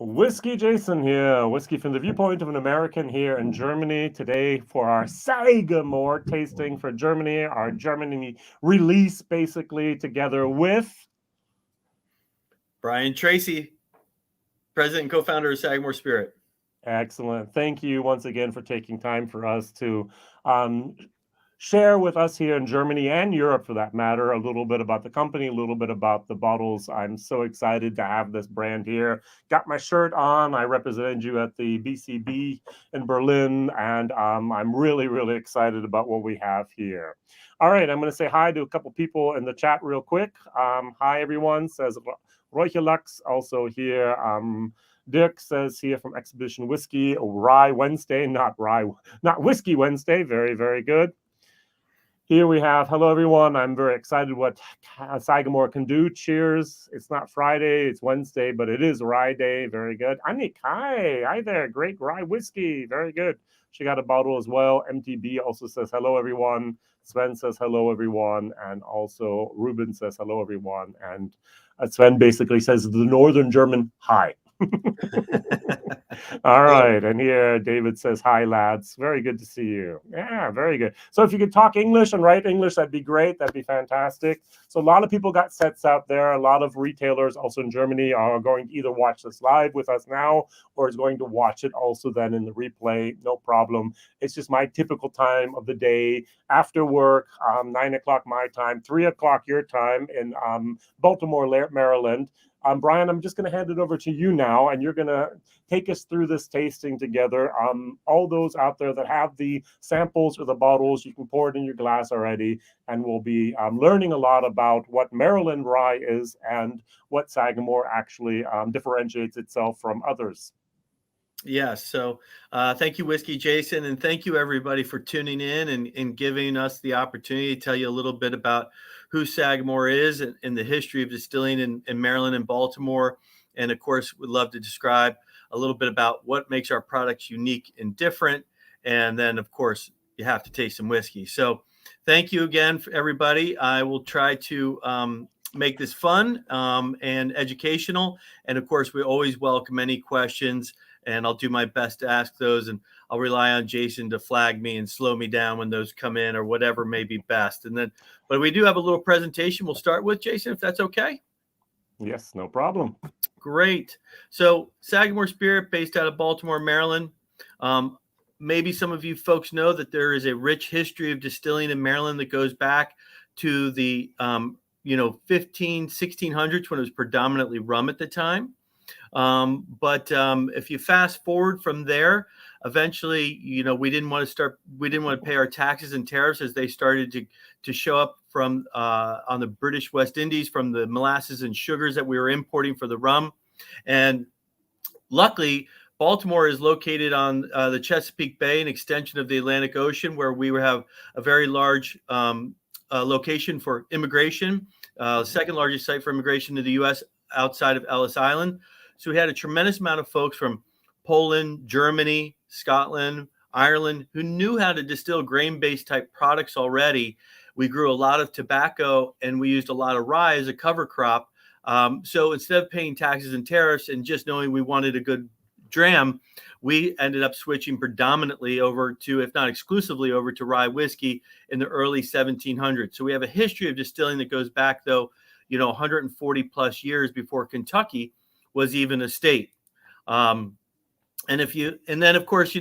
Whiskey Jason here, whiskey from the viewpoint of an American here in Germany today for our Sagamore tasting for Germany, our Germany release basically together with Brian Treacy, president and co-founder of Sagamore Spirit. Excellent. Thank you once again for taking time for us to share with us here in Germany and Europe, for that matter, a little bit about the company, a little bit about the bottles. I'm so excited to have this brand here. Got my shirt on. I represented you at the BCB in Berlin, and I'm really, really excited about what we have here. All right, I'm going to say hi to a couple people in the chat real quick. Hi, everyone, says Räucherlachs, also here. Dirk says here from Exhibition Whiskey, Rye Wednesday, not Whiskey Wednesday. Very, very good. Here we have, hello everyone. I'm very excited what Sagamore can do. Cheers. It's not Friday, it's Wednesday, but it is Rye Day. Very good. Anik, hi there. Great Rye whiskey. Very good. She got a bottle as well. MTB also says hello everyone. Sven says hello everyone. And also Ruben says hello everyone. And Sven basically says the Northern German hi. All right, and here David says hi lads, very good to see you. Yeah, very good. So if you could talk English and write English, that'd be great. That'd be fantastic. So a lot of people got sets out there. A lot of retailers also in Germany are going to either watch this live with us now or is going to watch it also then in the replay. No problem. It's just my typical time of the day after work, 9 o'clock my time, 3 o'clock your time in Baltimore, Maryland. Brian, I'm just going to hand it over to you now, and you're going to take us through this tasting together. All those out there that have the samples or the bottles, you can pour it in your glass already, and we'll be learning a lot about what Maryland rye is and what Sagamore actually differentiates itself from others. Yes. So thank you, Whiskey Jason, and thank you, everybody, for tuning in and giving us the opportunity to tell you a little bit about who Sagamore is and the history of distilling in Maryland and Baltimore. And, of course, we'd love to describe a little bit about what makes our products unique and different. And then, of course, you have to taste some whiskey. So thank you again, for everybody. I will try to make this fun and educational. And, of course, we always welcome any questions. And I'll do my best to ask those, and I'll rely on Jason to flag me and slow me down when those come in or whatever may be best. And then, but we do have a little presentation we'll start with, Jason, if that's okay. Yes, no problem. Great. So Sagamore Spirit, based out of Baltimore, Maryland. Maybe some of you folks know that there is a rich history of distilling in Maryland that goes back to the 1600s when it was predominantly rum at the time. But if you fast forward from there, eventually, we didn't want to pay our taxes and tariffs as they started to show up from on the British West Indies from the molasses and sugars that we were importing for the rum. And luckily, Baltimore is located on the Chesapeake Bay, an extension of the Atlantic Ocean, where we have a very large location for immigration, second largest site for immigration to the U.S. outside of Ellis Island. So we had a tremendous amount of folks from Poland, Germany, Scotland, Ireland, who knew how to distill grain-based type products already. We grew a lot of tobacco and we used a lot of rye as a cover crop. So instead of paying taxes and tariffs and just knowing we wanted a good dram, we ended up switching predominantly over to, if not exclusively, over to rye whiskey in the early 1700s. So we have a history of distilling that goes back, though, 140 plus years before Kentucky was even a state. And then of course,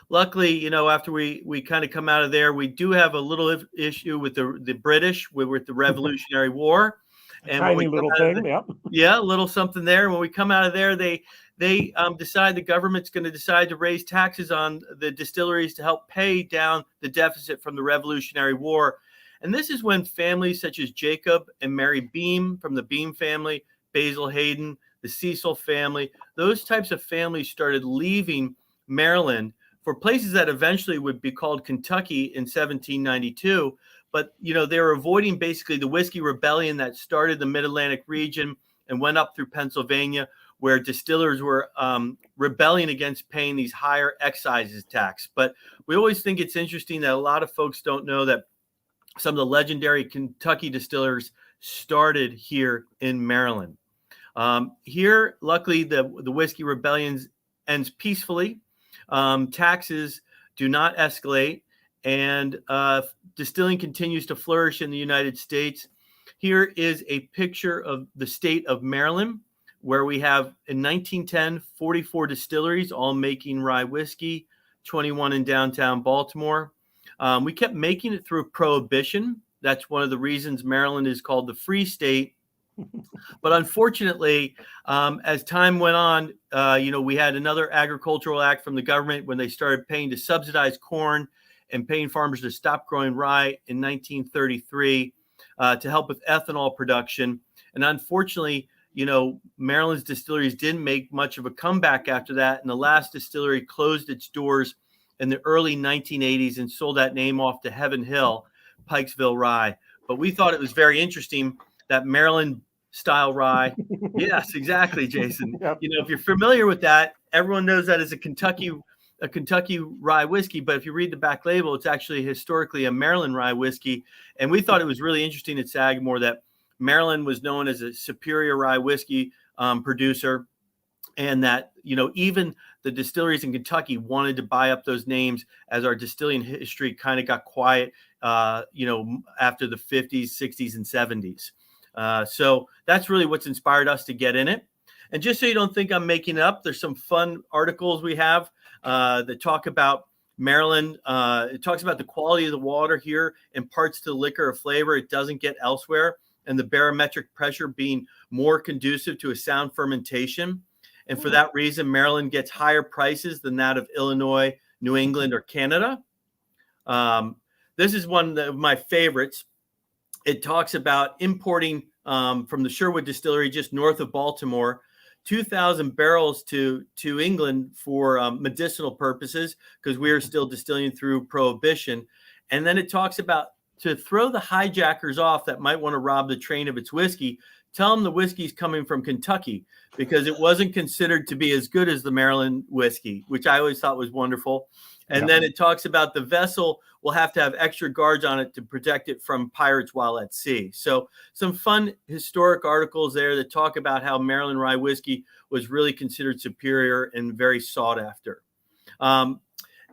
luckily, after we kind of come out of there, we do have a little issue with the British with the Revolutionary War. And tiny little thing, yeah, a little something there. When we come out of there, they decide the government's going to decide to raise taxes on the distilleries to help pay down the deficit from the Revolutionary War. And this is when families such as Jacob and Mary Beam from the Beam family, Basil Hayden, the Cecil family, those types of families started leaving Maryland for places that eventually would be called Kentucky in 1792. But, they were avoiding basically the whiskey rebellion that started the Mid-Atlantic region and went up through Pennsylvania, where distillers were rebelling against paying these higher excises tax. But we always think it's interesting that a lot of folks don't know that some of the legendary Kentucky distillers started here in Maryland. Here, luckily, the whiskey rebellion ends peacefully. Taxes do not escalate, and distilling continues to flourish in the United States. Here is a picture of the state of Maryland, where we have in 1910, 44 distilleries, all making rye whiskey, 21 in downtown Baltimore. We kept making it through Prohibition. That's one of the reasons Maryland is called the Free State. But unfortunately, as time went on, we had another agricultural act from the government when they started paying to subsidize corn and paying farmers to stop growing rye in 1933 to help with ethanol production. And unfortunately, Maryland's distilleries didn't make much of a comeback after that. And the last distillery closed its doors in the early 1980s and sold that name off to Heaven Hill, Pikesville Rye. But we thought it was very interesting that Maryland Style Rye. Yes, exactly, Jason. Yep. If you're familiar with that, everyone knows that as a Kentucky rye whiskey. But if you read the back label, it's actually historically a Maryland rye whiskey. And we thought it was really interesting at Sagamore that Maryland was known as a superior rye whiskey producer, and that even the distilleries in Kentucky wanted to buy up those names as our distilling history kind of got quiet, after the 50s, 60s, and 70s. So that's really what's inspired us to get in it. And just so you don't think I'm making it up, there's some fun articles we have that talk about Maryland. It talks about the quality of the water here imparts to the liquor a flavor it doesn't get elsewhere, and the barometric pressure being more conducive to a sound fermentation. And for that reason, Maryland gets higher prices than that of Illinois, New England, or Canada. This is one of my favorites. It talks about importing from the Sherwood Distillery just north of Baltimore, 2,000 barrels to England for medicinal purposes, because we are still distilling through Prohibition. And then it talks about to throw the hijackers off that might want to rob the train of its whiskey, tell them the whiskey's coming from Kentucky, because it wasn't considered to be as good as the Maryland whiskey, which I always thought was wonderful. And then it talks about the vessel will have to have extra guards on it to protect it from pirates while at sea. So some fun historic articles there that talk about how Maryland rye whiskey was really considered superior and very sought after.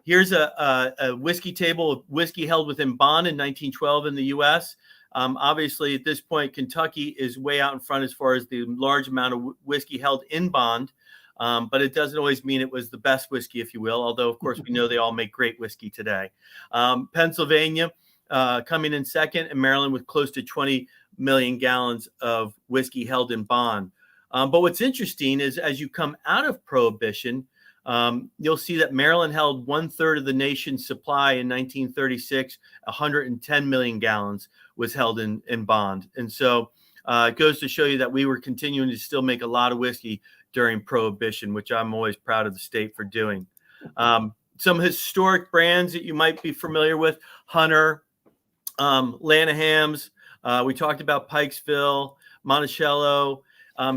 Here's a whiskey table of whiskey held within bond in 1912 in the U.S. Obviously, at this point, Kentucky is way out in front as far as the large amount of whiskey held in bond. But it doesn't always mean it was the best whiskey, if you will, although, of course, we know they all make great whiskey today. Pennsylvania coming in second, and Maryland with close to 20 million gallons of whiskey held in bond. But what's interesting is as you come out of Prohibition, you'll see that Maryland held 1/3 of the nation's supply in 1936. 110 million gallons was held in bond. And so it goes to show you that we were continuing to still make a lot of whiskey during Prohibition, which I'm always proud of the state for doing. Some historic brands that you might be familiar with: Hunter, Lanahams. We talked about Pikesville, Monticello.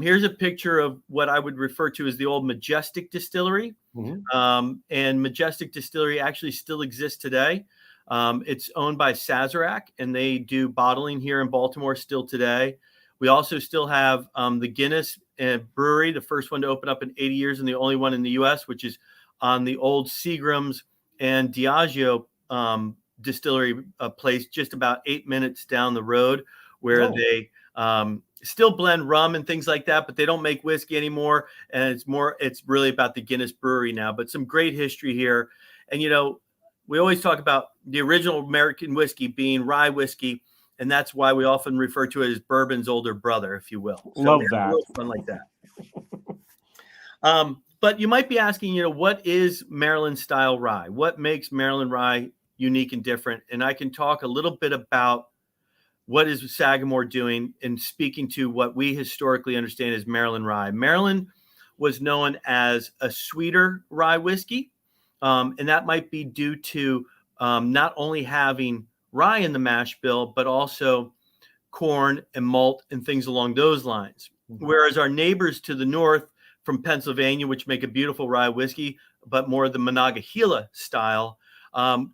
Here's a picture of what I would refer to as the old Majestic Distillery. And Majestic Distillery actually still exists today. It's owned by Sazerac, and they do bottling here in Baltimore still today. We also still have the Guinness Brewery, the first one to open up in 80 years and the only one in the U.S., which is on the old Seagram's and Diageo distillery place just about 8 minutes down the road, where they still blend rum and things like that, but they don't make whiskey anymore. And it's really about the Guinness Brewery now, but some great history here. And, we always talk about the original American whiskey being rye whiskey, and that's why we often refer to it as bourbon's older brother, if you will. So Love that. A little fun like that. But you might be asking, what is Maryland style rye? What makes Maryland rye unique and different? And I can talk a little bit about what is Sagamore doing in speaking to what we historically understand as Maryland rye. Maryland was known as a sweeter rye whiskey, and that might be due to not only having rye in the mash bill, but also corn and malt and things along those lines. Whereas our neighbors to the north from Pennsylvania, which make a beautiful rye whiskey, but more of the Monongahela style,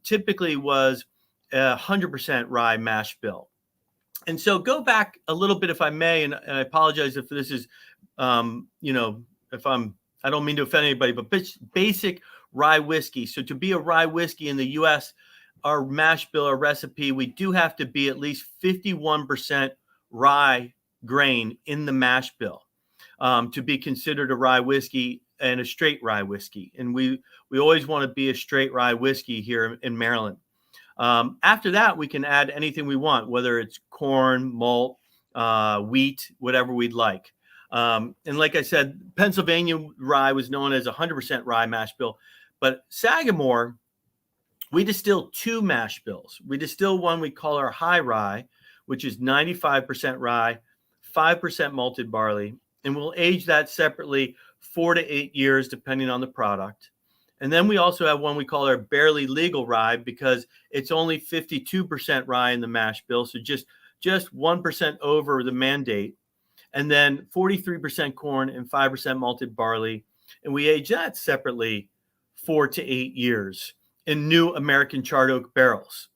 typically was 100% rye mash bill. And so go back a little bit, if I may, and I apologize if this is I don't mean to offend anybody, but basic rye whiskey. So to be a rye whiskey in the U.S., our mash bill, our recipe, we do have to be at least 51% rye grain in the mash bill to be considered a rye whiskey and a straight rye whiskey. And we always want to be a straight rye whiskey here in Maryland. After that, we can add anything we want, whether it's corn, malt, wheat, whatever we'd like. And like I said, Pennsylvania rye was known as 100% rye mash bill, but Sagamore, we distill two mash bills. We distill one we call our high rye, which is 95% rye, 5% malted barley, and we'll age that separately 4 to 8 years, depending on the product. And then we also have one we call our barely legal rye because it's only 52% rye in the mash bill, so just 1% over the mandate. And then 43% corn and 5% malted barley. And we age that separately 4 to 8 years in new American charred oak barrels.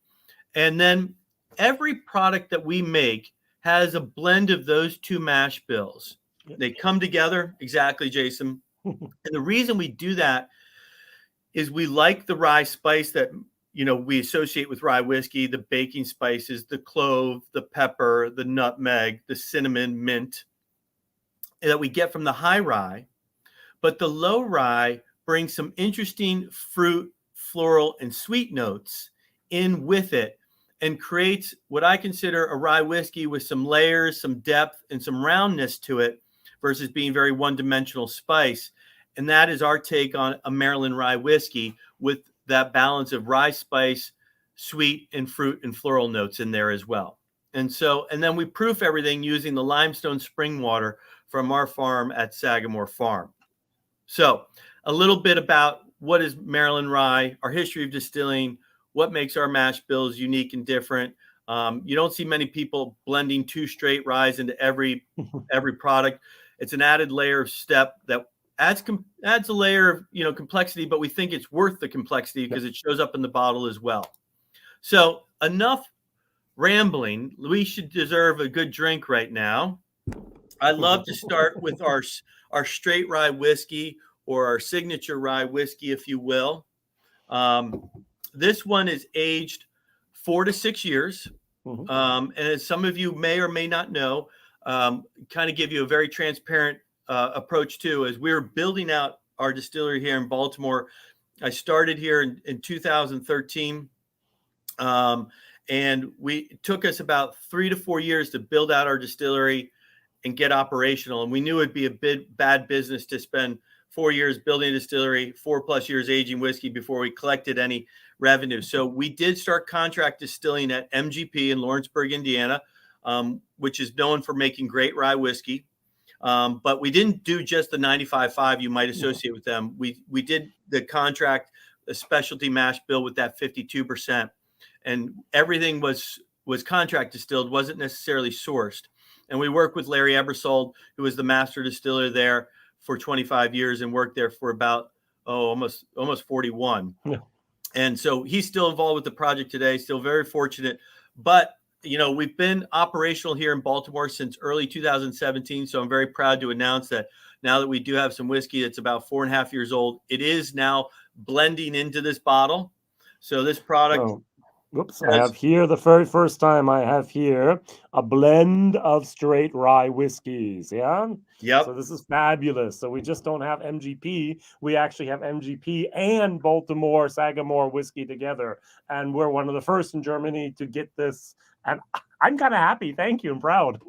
And then every product that we make has a blend of those two mash bills. They come together, exactly, Jason. And the reason we do that is we like the rye spice that we associate with rye whiskey, the baking spices, the clove, the pepper, the nutmeg, the cinnamon, mint, that we get from the high rye. But the low rye brings some interesting fruit, floral, and sweet notes in with it and creates what I consider a rye whiskey with some layers, some depth, and some roundness to it versus being very one-dimensional spice. And that is our take on a Maryland rye whiskey with that balance of rye spice, sweet, and fruit and floral notes in there as well. And then we proof everything using the limestone spring water from our farm at Sagamore Farm. So a little bit about what is Maryland rye, our history of distilling, what makes our mash bills unique and different. You don't see many people blending two straight ryes into every product. It's an added layer of step that adds a layer of complexity, but we think it's worth the complexity because it shows up in the bottle as well. So enough rambling. We should deserve a good drink right now. I love to start with our straight rye whiskey, or our signature rye whiskey, if you will. This one is aged 4 to 6 years. And as some of you may or may not know, kind of give you a very transparent approach too, as we're building out our distillery here in Baltimore. I started here in 2013. And it took us about 3 to 4 years to build out our distillery and get operational. And we knew it'd be a bad business to spend 4 years building a distillery, 4+ years aging whiskey before we collected any revenue. So we did start contract distilling at MGP in Lawrenceburg, Indiana, which is known for making great rye whiskey. But we didn't do just the 95.5 you might associate with them. We did the contract, a specialty mash bill with that 52%. And everything was contract distilled, wasn't necessarily sourced. And we worked with Larry Ebersold, who was the master distiller there for 25 years and worked there for about almost 41. Yeah. And so he's still involved with the project today, still very fortunate. But we've been operational here in Baltimore since early 2017. So I'm very proud to announce that now that we do have some whiskey that's about 4.5 years old, it is now blending into this bottle. So this product. I have here the very first time I have here a blend of straight rye whiskeys. Yeah. Yep. So this is fabulous. So we just don't have MGP. We actually have MGP and Baltimore Sagamore whiskey together. And we're one of the first in Germany to get this. And I'm kind of happy. Thank you. I'm proud.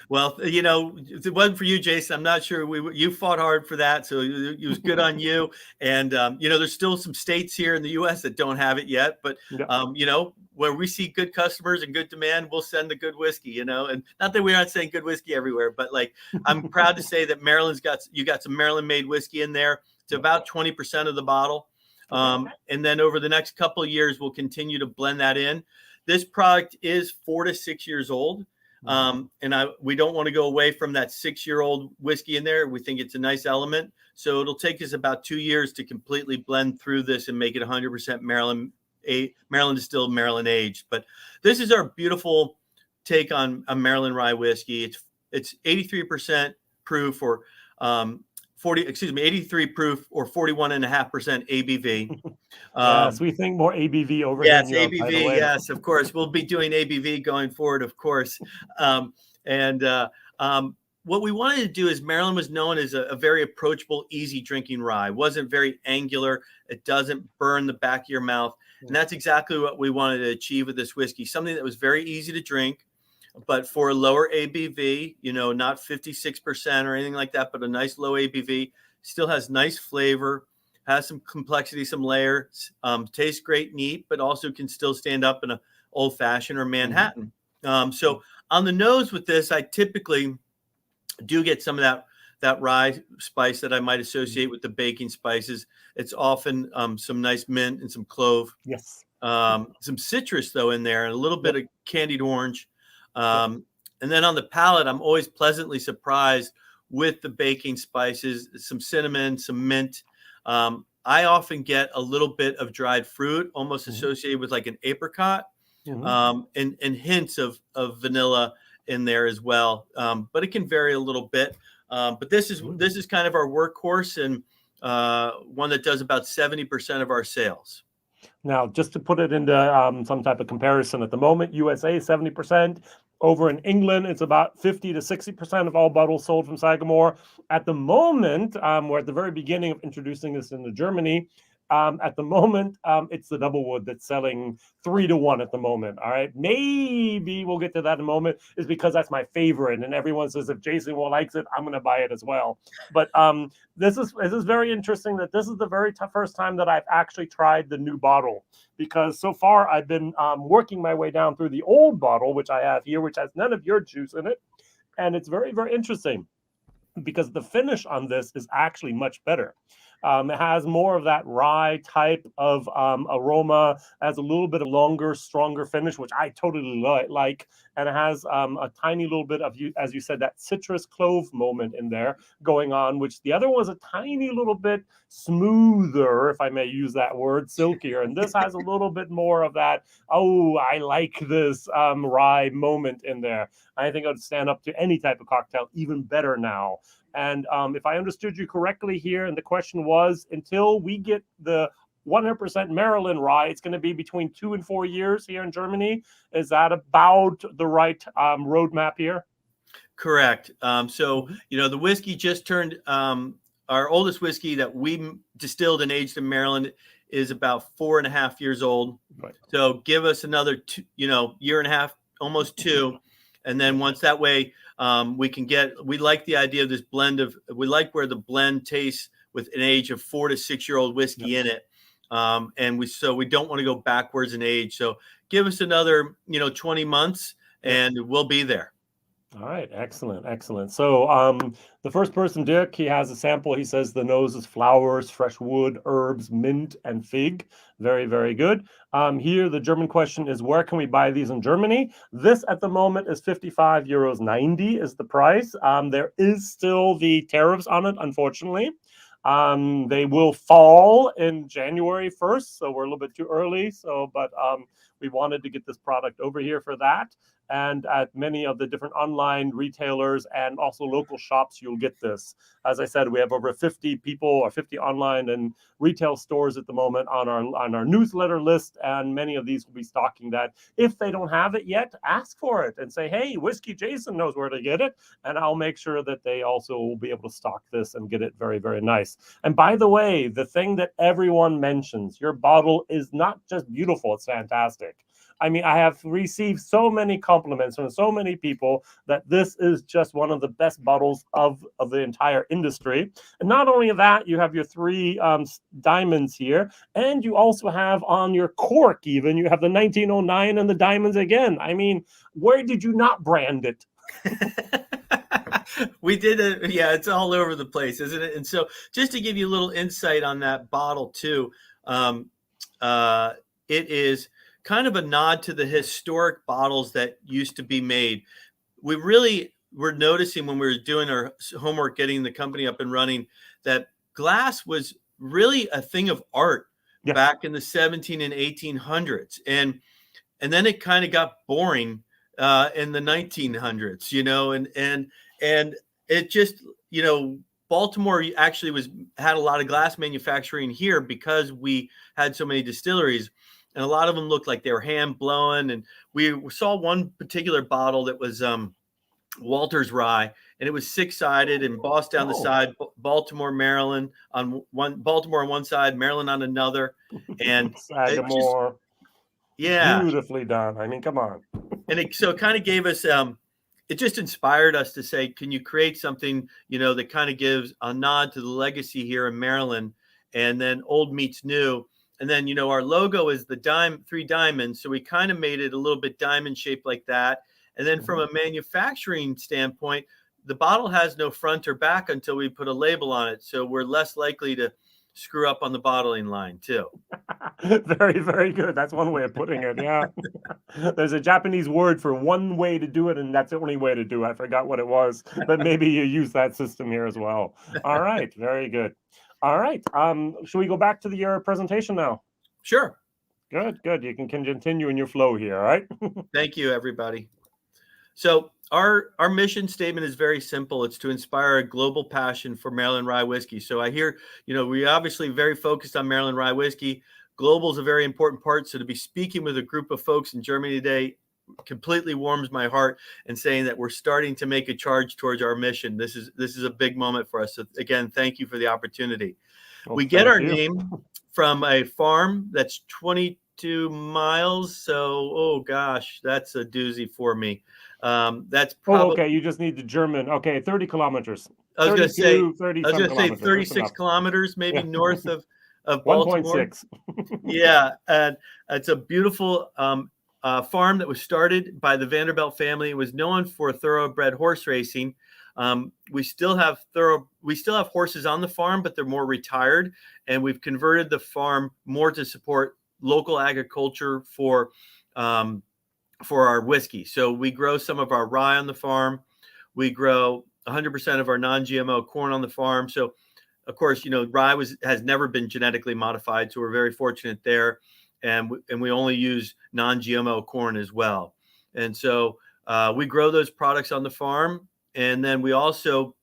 Well, if it wasn't for you, Jason, I'm not sure you fought hard for that. So it was good on you. And, there's still some states here in the U.S. that don't have it yet. But, where we see good customers and good demand, we'll send the good whiskey, and not that we're not saying good whiskey everywhere, but I'm proud to say that you got some Maryland made whiskey in there. It's about 20% of the bottle. And then over the next couple of years, we'll continue to blend that in. This product is 4 to 6 years old. And we don't want to go away from that 6-year-old whiskey in there. We think it's a nice element. So it'll take us about 2 years to completely blend through this and make it 100% Maryland distilled, Maryland aged. But this is our beautiful take on a Maryland rye whiskey. It's 83% proof or 83 proof or 41.5% ABV. Yes, we think more ABV over here in Yes, Europe, by the ABV. way. Yes, of course. We'll be doing ABV going forward, of course. And what we wanted to do is Maryland was known as a very approachable, easy drinking rye. It wasn't very angular. It doesn't burn the back of your mouth. And that's exactly what we wanted to achieve with this whiskey. Something that was very easy to drink, but for a lower ABV, not 56% or anything like that, but a nice low ABV, still has nice flavor, has some complexity, some layers, tastes great, neat, but also can still stand up in a old fashioned or Manhattan. So on the nose with this, I typically do get some of that rye spice that I might associate with the baking spices. It's often some nice mint and some clove. Yes. Some citrus though in there, and a little bit of candied orange. And then on the palate, I'm always pleasantly surprised with the baking spices, some cinnamon, some mint. I often get a little bit of dried fruit, almost associated with like an apricot, and hints of vanilla in there as well. But it can vary a little bit. But this is kind of our workhorse, and one that does about 70% of our sales. Now, just to put it into some type of comparison, at the moment, USA 70%. Over in England, it's about 50 to 60% of all bottles sold from Sagamore. At the moment, we're at the very beginning of introducing this into Germany. At the moment, it's the double wood that's selling 3-1 at the moment. All right, maybe we'll get to that in a moment. Is because that's my favorite, and everyone says if Jason likes it, I'm going to buy it as well. But this is very interesting that this is the very first time that I've actually tried the new bottle, because so far I've been working my way down through the old bottle, which I have here, which has none of your juice in it, and it's very, very interesting because the finish on this is actually much better. It has more of that rye type of aroma, has a little bit of longer, stronger finish, which I totally like. And it has a tiny little bit of, as you said, that citrus clove moment in there going on, which the other was a tiny little bit smoother, if I may use that word, silkier. And this has a little bit more of that, oh, I like this rye moment in there. I think it would stand up to any type of cocktail even better now. And if I understood you correctly here, and the question was, until we get the 100% Maryland rye, it's going to be between 2 and 4 years here in Germany. Is that about the right roadmap here? Correct. So, the whiskey just turned, our oldest whiskey that we distilled and aged in Maryland is about 4.5 years old. Right. So give us another year and a half, almost 2. And then once that way, we like the idea of this we like where the blend tastes with an age of 4 to 6 year old whiskey in it. And we don't want to go backwards in age. So give us another, 20 months and we'll be there. All right. Excellent. So the first person, Dick, he has a sample. He says the nose is flowers, fresh wood, herbs, mint, and fig. Very, very good. Here, the German question is, where can we buy these in Germany? This at the moment is €55.90 is the price. There is still the tariffs on it, unfortunately. They will fall in January 1st, so we're a little bit too early. But we wanted to get this product over here for that. And at many of the different online retailers and also local shops, you'll get this. As I said, we have over 50 people or 50 online and retail stores at the moment on our newsletter list, and many of these will be stocking that. If they don't have it yet, ask for it and say, hey, Whiskey Jason knows where to get it, and I'll make sure that they also will be able to stock this and get it very, very nice. And by the way, the thing that everyone mentions, your bottle is not just beautiful, it's fantastic. I mean, I have received so many compliments from so many people that this is just one of the best bottles of the entire industry. And not only that, you have your 3 diamonds here, and you also have on your cork even, you have the 1909 and the diamonds again. I mean, where did you not brand it? We did it. Yeah, it's all over the place, isn't it? And so just to give you a little insight on that bottle too, it is kind of a nod to the historic bottles that used to be made. We really were noticing when we were doing our homework, getting the company up and running, that glass was really a thing of art back in the 17 and 1800s. And then it kind of got boring in the 1900s, and it just, Baltimore actually had a lot of glass manufacturing here because we had so many distilleries, and a lot of them looked like they were hand blown. And we saw one particular bottle that was Walter's Rye, and it was 6-sided, embossed down the side, Baltimore, Maryland on one side, Maryland on another, and Sagamore. Beautifully done. I mean, come on. And it kind of gave us it just inspired us to say, can you create something, that kind of gives a nod to the legacy here in Maryland, and then old meets new. And then, our logo is the 3 diamonds. So we kind of made it a little bit diamond shaped like that. And then from a manufacturing standpoint, the bottle has no front or back until we put a label on it. So we're less likely to screw up on the bottling line too. Very, very good. That's one way of putting it. Yeah. There's a Japanese word for one way to do it, and that's the only way to do it. I forgot what it was, but maybe you use that system here as well. All right. Very good. All right. Should we go back to the presentation now? Sure. Good. You can continue in your flow here. All right. Thank you, everybody. So our mission statement is very simple. It's to inspire a global passion for Maryland rye whiskey. So I hear, we obviously very focused on Maryland rye whiskey. Global is a very important part. So to be speaking with a group of folks in Germany today completely warms my heart, and saying that we're starting to make a charge towards our mission. This is a big moment for us. So again, thank you for the opportunity. Well, we get our name from a farm that's 22 miles. So, oh gosh, that's a doozy for me. That's probably, okay. You just need the German. Okay, 30 kilometers. I was going to say 36 kilometers, kilometers, maybe north of Baltimore. 1.6. Yeah, and it's a beautiful farm that was started by the Vanderbilt family. It was known for thoroughbred horse racing. We still have horses on the farm, but they're more retired, and we've converted the farm more to support local agriculture for our whiskey. So we grow some of our rye on the farm. We grow 100% of our non-GMO corn on the farm. So, of course, rye has never been genetically modified, so we're very fortunate there. And we only use non-GMO corn as well. And so we grow those products on the farm. And then we also,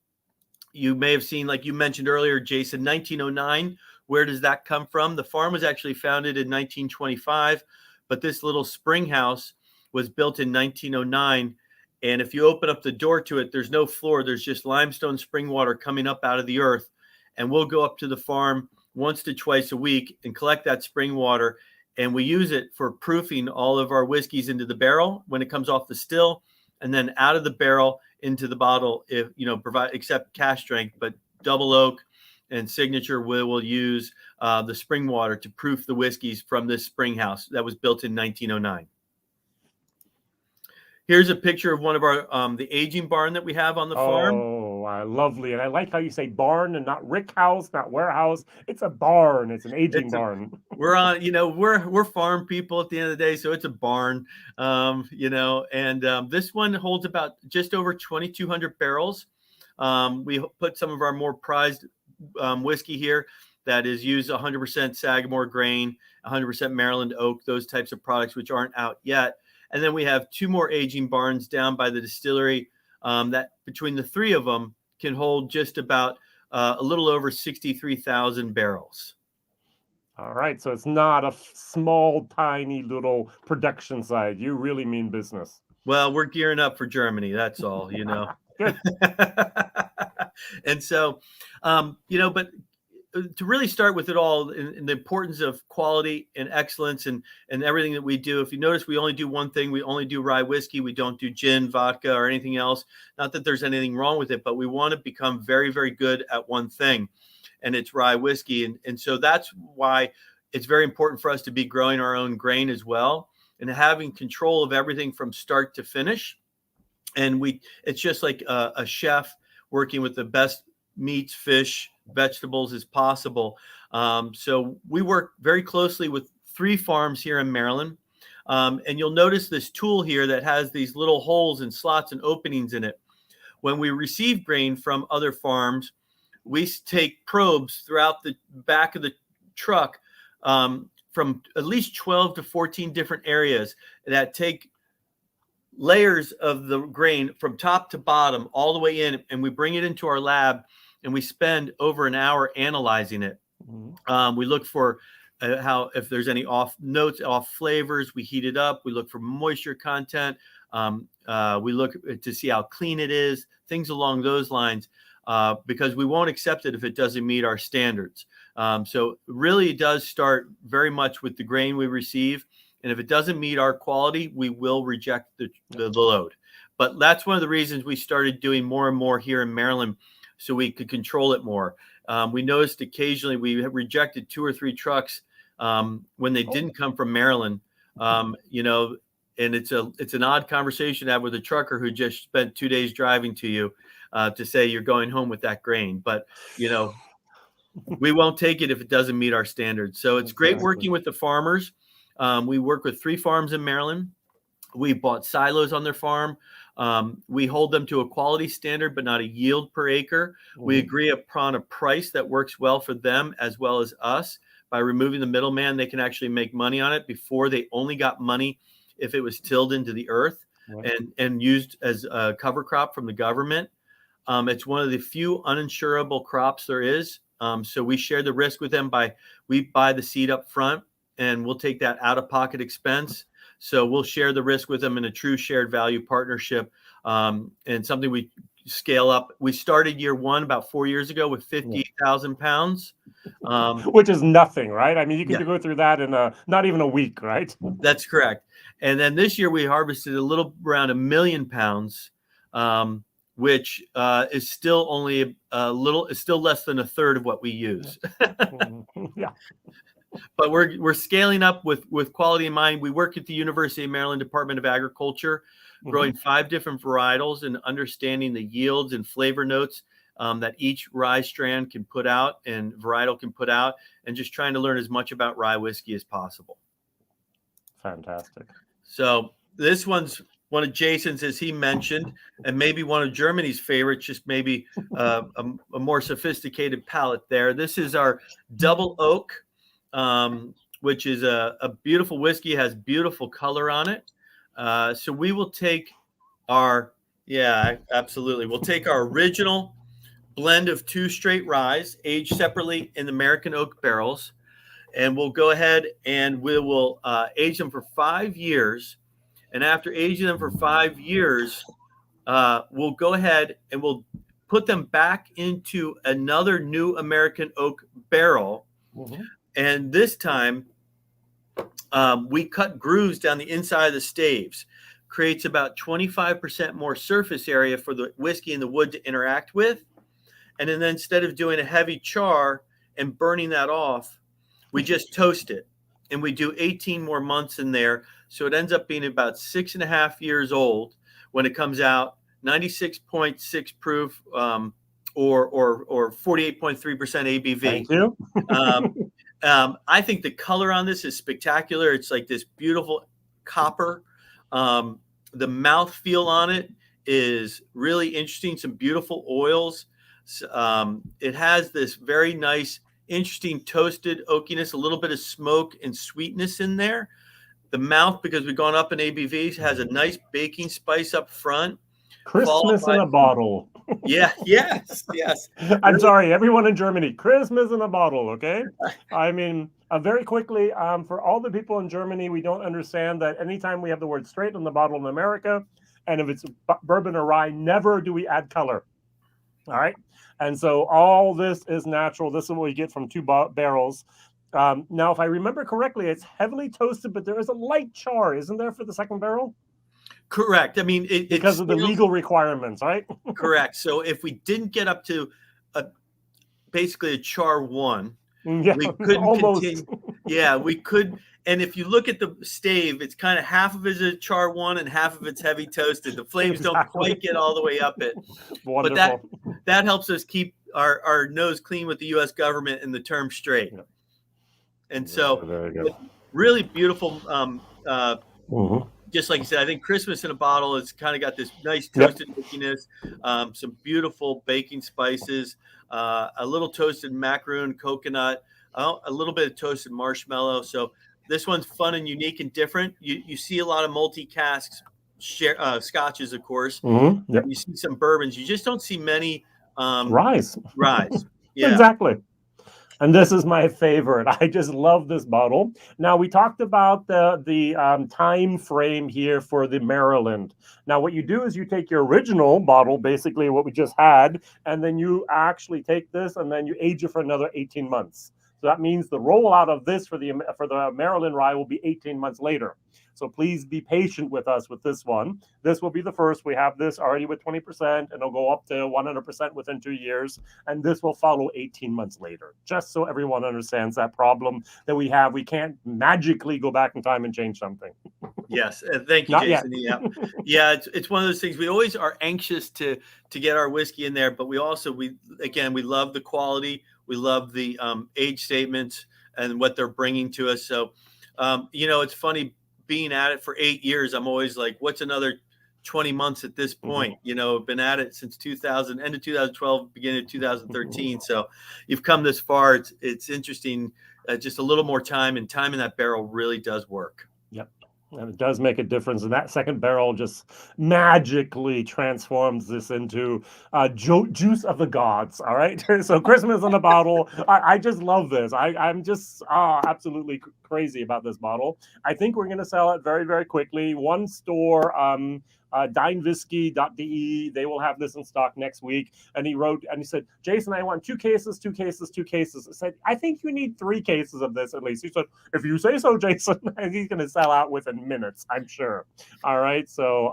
you may have seen, like you mentioned earlier, Jason, 1909. Where does that come from? The farm was actually founded in 1925, but this little spring house was built in 1909. And if you open up the door to it, there's no floor. There's just limestone spring water coming up out of the earth. And we'll go up to the farm once to twice a week and collect that spring water. And we use it for proofing all of our whiskeys into the barrel when it comes off the still, and then out of the barrel into the bottle, if except Cask Strength, but Double Oak and Signature will use the spring water to proof the whiskeys from this spring house that was built in 1909. Here's a picture of one of our the aging barn that we have on the farm. Oh, lovely. And I like how you say barn and not rick house, not warehouse. It's a barn. It's an aging barn. We're on, we're farm people at the end of the day, so it's a barn. And this one holds about just over 2,200 barrels. We put some of our more prized whiskey here that is used 100% Sagamore grain, 100% Maryland oak, those types of products which aren't out yet. And then we have 2 more aging barns down by the distillery that between the 3 of them can hold just about a little over 63,000 barrels. All right. So it's not a small, tiny little production side. You really mean business. Well, we're gearing up for Germany. That's all, Good. And so, but to really start with it all in the importance of quality and excellence and everything that we do. If you notice, we only do one thing. We only do rye whiskey. We don't do gin, vodka, or anything else. Not that there's anything wrong with it, but we want to become very, very good at one thing, and it's rye whiskey. And so that's why it's very important for us to be growing our own grain as well and having control of everything from start to finish. And it's just like a chef working with the best meats, fish, vegetables as possible. So we work very closely with 3 farms here in Maryland. And you'll notice this tool here that has these little holes and slots and openings in it. When we receive grain from other farms, we take probes throughout the back of the truck from at least 12 to 14 different areas that take layers of the grain from top to bottom all the way in, and we bring it into our lab and we spend over an hour analyzing it. We look for how, if there's any off notes, off flavors, we heat it up. We look for moisture content. We look to see how clean it is, things along those lines, because we won't accept it if it doesn't meet our standards. So really it does start very much with the grain we receive. And if it doesn't meet our quality, we will reject the load. But that's one of the reasons we started doing more and more here in Maryland, so we could control it more. We noticed occasionally we have rejected 2 or 3 trucks when they didn't come from Maryland, you know, and it's an odd conversation to have with a trucker who just spent 2 days driving to you to say you're going home with that grain. But, you know, we won't take it if it doesn't meet our standards. So it's great working with the farmers. We work with 3 farms in Maryland. We bought silos on their farm. We hold them to a quality standard, but not a yield per acre. We agree upon a price that works well for them as well as us. By removing the middleman, they can actually make money on it. Before, they only got money if it was tilled into the earth and used as a cover crop from the government. It's one of the few uninsurable crops there is. So we share the risk with them we buy the seed up front, and we'll take that out-of-pocket expense. So we'll share the risk with them in a true shared value partnership, and something we scale up. We started year 1 about 4 years ago with 50,000 pounds. Which is nothing, right? I mean, you can go through that in not even a week, right? That's correct. And then this year we harvested a little around 1 million pounds, which is still only it's still less than a third of what we use. Yeah. But we're scaling up with quality in mind. We work at the University of Maryland Department of Agriculture, growing 5 different varietals and understanding the yields and flavor notes that each rye strand can put out and varietal can put out, and just trying to learn as much about rye whiskey as possible. Fantastic. So this one's one of Jason's, as he mentioned, and maybe one of Germany's favorites, just maybe a more sophisticated palate there. This is our Double Oak, which is a beautiful whiskey, has beautiful color on it. So we will take we'll take our original blend of 2 straight ryes aged separately in American oak barrels, and we'll go ahead and we will age them for 5 years. And after aging them for 5 years, we'll go ahead and we'll put them back into another new American oak barrel. And this time, we cut grooves down the inside of the staves. Creates about 25% more surface area for the whiskey and the wood to interact with. And then instead of doing a heavy char and burning that off, we just toast it. And we do 18 more months in there. So it ends up being about 6.5 years old when it comes out, 96.6 proof, or 48.3% ABV. Thank you. I think the color on this is spectacular. It's like this beautiful copper. The mouthfeel on it is really interesting. Some beautiful oils. It has this very nice, interesting toasted oakiness, a little bit of smoke and sweetness in there. The mouth, because we've gone up in ABVs, has a nice baking spice up front. Christmas in a bottle. Yes. I'm sorry, everyone in Germany. Christmas in a bottle, okay? I mean, very quickly, for all the people in Germany, we don't understand that anytime we have the word straight on the bottle in America, and if it's bourbon or rye, never do we add color. All right? And so all this is natural. This is what we get from 2 barrels. Now, if I remember correctly, it's heavily toasted, but there is a light char, isn't there, for the second barrel? Correct. I mean, because of the legal requirements, right? Correct. So if we didn't get up to basically a char 1, we couldn't continue. Yeah, we could. And if you look at the stave, it's kind of half of it is a char 1 and half of it's heavy toasted. The flames don't quite get all the way up it. Wonderful. But that helps us keep our nose clean with the U.S. government and the term straight. Yeah. And so really beautiful. Just like you said, I think Christmas in a bottle has kind of got this nice toasted oakiness, some beautiful baking spices, a little toasted macaroon, coconut, a little bit of toasted marshmallow. So this one's fun and unique and different. You see a lot of multi-casks scotches, of course. Yep. You see some bourbons. You just don't see many Ryes. ryes. Yeah. Exactly. And this is my favorite. I just love this bottle. Now, we talked about the time frame here for the Maryland. Now, what you do is you take your original bottle, basically what we just had, and then you actually take this and then you age it for another 18 months. So that means the rollout of this for the Maryland rye will be 18 months later. So please be patient with us with this one. This will be the first. We have this already with 20%, and it'll go up to 100% within 2 years. And this will follow 18 months later, just so everyone understands that problem that we have. We can't magically go back in time and change something. Yes, thank you, Not Jason. yet. Yeah, it's one of those things. We always are anxious to get our whiskey in there, but we love the quality. We love the age statements and what they're bringing to us. So, it's funny being at it for 8 years. I'm always like, what's another 20 months at this point? I've been at it since 2000, end of 2012, beginning of 2013. So you've come this far. It's interesting. Just a little more time, and time in that barrel really does work. Yep. And it does make a difference. And that second barrel just magically transforms this into juice of the gods. All right. So Christmas in a bottle. I just love this. I'm just absolutely crazy about this bottle. I think we're going to sell it very, very quickly. One store, dinewhiskey.de. They will have this in stock next week. And he said, Jason, I want 2 cases, 2 cases, 2 cases. I said, I think you need 3 cases of this at least. He said, if you say so, Jason. And he's going to sell out within minutes, I'm sure. All right. So,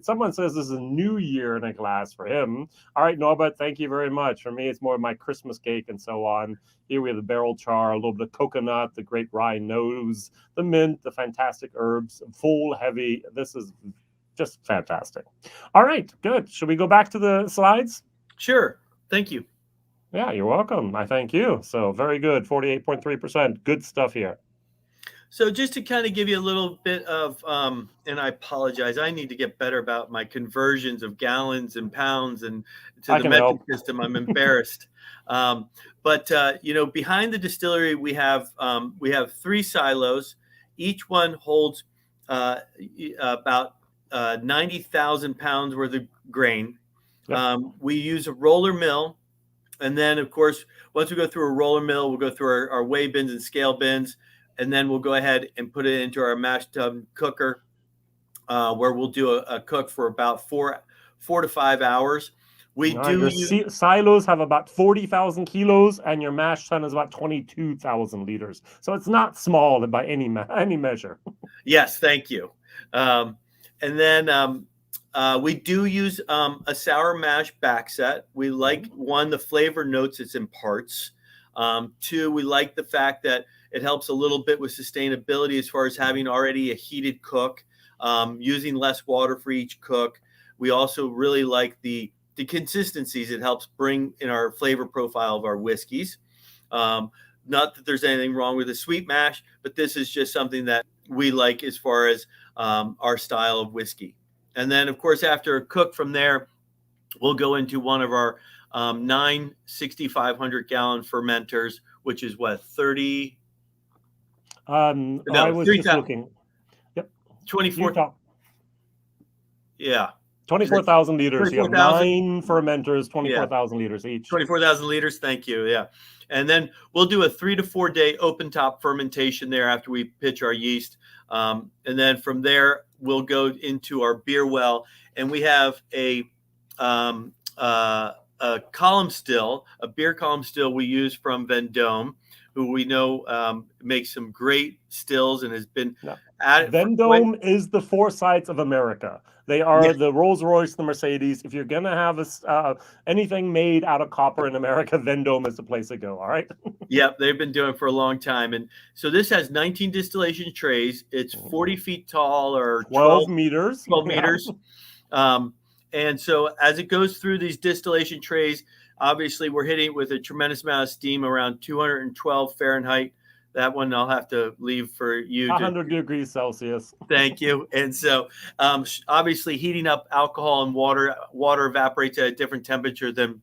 someone says this is a new year in a glass for him. All right, Norbert, thank you very much. For me, it's more of my Christmas cake and so on. Here we have the barrel char, a little bit of coconut, the great rye nose, the mint, the fantastic herbs, full, heavy. This is just fantastic. All right, good. Should we go back to the slides? Sure. Thank you. Yeah, you're welcome. I thank you. So very good. 48.3%. Good stuff here. So just to kind of give you a little bit of, and I apologize, I need to get better about my conversions of gallons and pounds and to the metric system. I'm embarrassed. But behind the distillery, we have 3 silos. Each one holds about 90,000 pounds worth of grain. Yep. We use a roller mill. And then, of course, once we go through a roller mill, we'll go through our weigh bins and scale bins. And then we'll go ahead and put it into our mash tub cooker, where we'll do a cook for about 4 to 5 hours. Silos have about 40,000 kilos, and your mash tun is about 22,000 liters. So it's not small by any measure. Yes, thank you. And then we do use a sour mash back set. We like, 1, the flavor notes it imparts. 2, we like the fact that it helps a little bit with sustainability as far as having already a heated cook, using less water for each cook. We also really like the consistencies it helps bring in our flavor profile of our whiskeys. Not that there's anything wrong with a sweet mash, but this is just something that we like as far as our style of whiskey. And then, of course, after a cook from there, we'll go into one of our 9 6,500-gallon fermenters, which is what, 30? No, I was just looking. Yep. 24. Yeah. 24,000 liters. 24, you have 9 fermenters, 24,000 liters each. 24,000 liters. Thank you. Yeah. And then we'll do a 3 to 4 day open top fermentation there after we pitch our yeast. And then from there, we'll go into our beer well. And we have a column still, a beer column still we use from Vendome, who we know makes some great stills and has been at it. Vendome is the Foresights of America. They are the Rolls-Royce, the Mercedes. If you're going to have anything made out of copper in America, Vendome is the place to go, all right? Yep, they've been doing it for a long time. And so this has 19 distillation trays. It's 40 feet tall, or 12 meters. 12 meters. And so as it goes through these distillation trays, obviously we're hitting it with a tremendous amount of steam, around 212 Fahrenheit. That one I'll have to leave for you. 100 degrees Celsius. Thank you. And so obviously heating up alcohol and water evaporates at a different temperature than